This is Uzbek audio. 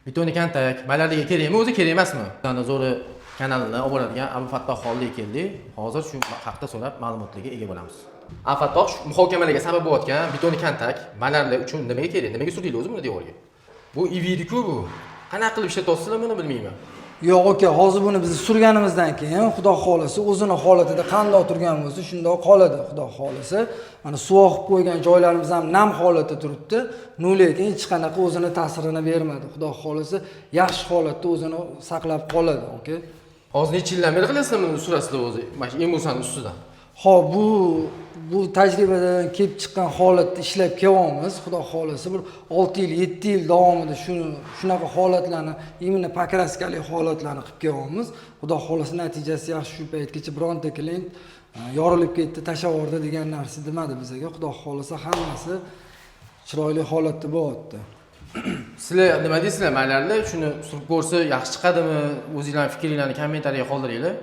Betoni kontak, malarlarga kerakmi, o'zi kerak emasmi? Ana zo'ri kanalini olib boradigan Abu Fattoh Xolli keldi. Hozir shu haqda so'rab ma'lumotlarga ega bo'lamiz. Abu Fattoh muhokamalarga sabab bo'layotgan betoni kontak malarlar uchun nimaga kerak? Nimaga surdinglar o'zi buni devorga? Bu ividiku bu. Qanaqa qilib ishlatyapsizlar buni bilmayman. Yo'q aka, hozir buni biz surganimizdan keyin Xudo xolisi o'zini holatida qanday turgan bo'lsa, shunday qoladi Xudo xolisi. Mana suv oqib qo'ygan joylarimiz ham nam holatda turibdi. Lekin hech qanaqa o'zini ta'sirini bermadi. Xudo xolisi yaxshi holatda o'zini saqlab qoladi, aka. Hozir necha yildan beri qilasizlar buni surasizlar o'zi? Mana shu emulsiyani ustidan. Xo'p, bu tajribadan kelib chiqqan holatda ishlab kelyapmiz. Xudo xolisi bir 6 yil, 7 yil davomida shunaqa holatlarni, imенно pokraskali holatlarni qilib kelyapmiz. Xudo xolisi natijasi yaxshi. Shu paytgacha bironta klient yorilib ketdi, tashavordi degan narsa demadi bizga. Xudo xolisi hammasi chiroyli holatda bo'lyapti. Sizlar nima deysizlar maylarlar? Shuni surib ko'rsa yaxshi chiqadimi? O'zingizlarning fikringizni kommentariyaga qoldiringlar.